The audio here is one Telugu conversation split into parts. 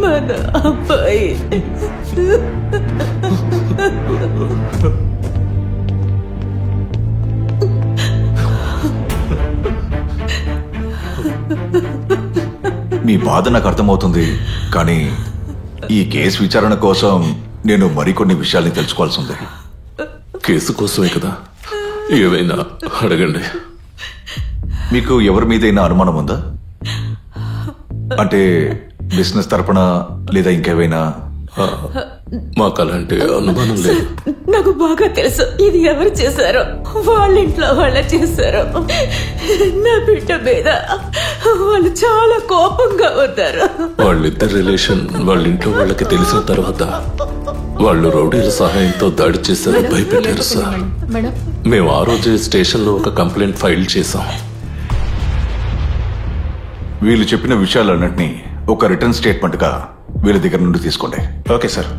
మన అబ్బాయి మీ బాధ నాకు అర్థమవుతుంది, కానీ ఈ కేసు విచారణ కోసం నేను మరికొన్ని విషయాల్ని తెలుసుకోవాల్సి ఉంది. కేసు కోసమే కదా, ఏవైనా అడగండి. మీకు ఎవరి మీదైనా అనుమానం ఉందా? అంటే బిజినెస్ తరపున లేదా ఇంకేమైనా? మాకు అలాంటి అనుమానం లేదు. నాకు బాగా తెలుసు ఇది ఎవరు చేశారో. వాళ్ళ ఇంట్లో వాళ్ళ చేశారో. నా బిడ్డ మీద వాళ్ళు చాలా కోపంగా ఉన్నారు. వాళ్ళిద్దరు రిలేషన్ వాళ్ళ ఇంట్లో వాళ్ళకి తెలిసిన తర్వాత వాళ్ళు రౌడీల సహాయంతో దాడి చేశారు, భయపెట్టారు సార్. మేము ఆ రోజు స్టేషన్లో ఒక కంప్లైంట్ ఫైల్ చేశాం. వీళ్ళు చెప్పిన విషయాలన్నింటినీ ఒక రిటర్న్ స్టేట్మెంట్ గా వీళ్ళ దగ్గర నుండి తీసుకోండి. Okay sir.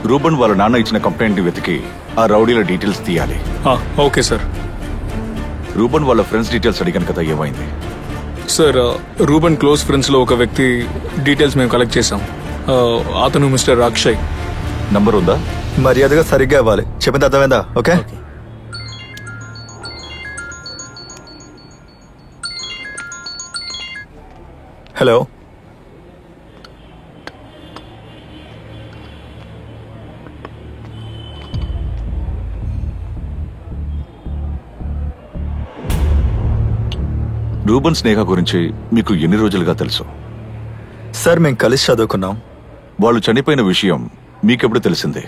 రూబన్ వాళ్ళ నాన్న ఇచ్చిన కంప్లైంట్ ని వెతికి ఆ రౌడీల డీటెయిల్స్ తీయాలి. Okay sir. రూబన్ వాళ్ళ ఫ్రెండ్స్ డీటెయిల్స్ అడిగాను కదా, ఏమైంది? సార్, రూబన్ క్లోజ్ ఫ్రెండ్స్ లో ఒక వ్యక్తి డీటెయిల్స్ మేము కలెక్ట్ చేసాం. అతను మిస్టర్ అక్షయ్. నంబర్ ఉందా? మర్యాదగా సరిగ్గా ఇవ్వాలి, చెప్పింది అర్థమైందా? ఓకే. హలో, రూబన్ స్నేహ గురించి మీకు ఎన్ని రోజులుగా తెలుసు? సార్, మేము కలిసి చదువుకున్నాం. వాళ్ళు చనిపోయిన విషయం మీకెప్పుడు తెలిసింది?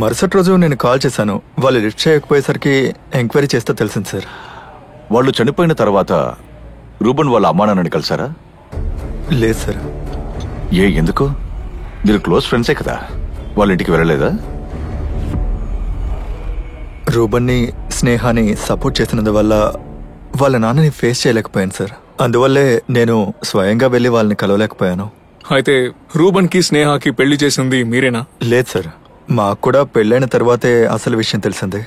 మరుసటి రోజు నేను కాల్ చేశాను. వాళ్ళు లిఫ్ట్ చేయకపోయేసరికి ఎంక్వైరీ చేస్తే తెలిసింది సార్. వాళ్ళు చనిపోయిన తర్వాత రూబన్ వాళ్ళ అమ్మా నాన్నని కలిసారా? లేదు సార్. ఎందుకు? మీరు క్లోజ్ ఫ్రెండ్సే కదా, వాళ్ళ ఇంటికి వెళ్ళలేదా? రూబన్ని స్నేహాన్ని సపోర్ట్ చేసినందువల్ల వాళ్ళ నాన్నని ఫేస్ చేయలేకపోయాను సార్. అందువల్లే నేను స్వయంగా వెళ్ళి వాళ్ళని కలవలేకపోయాను. అయితే రూబన్ కి స్నేహకి పెళ్లి చేసింది మీరేనా? లేదు సార్, మాకు కూడా పెళ్ళైన తర్వాతే అసలు విషయం తెలిసింది.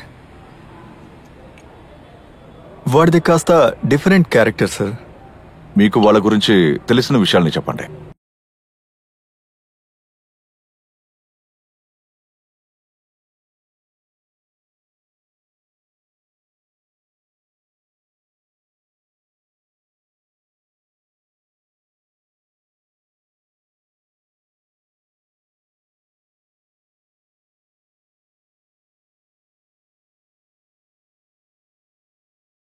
వాడిది కాస్త డిఫరెంట్ క్యారెక్టర్ సార్. మీకు వాళ్ళ గురించి తెలిసిన విషయాల్ని చెప్పండి.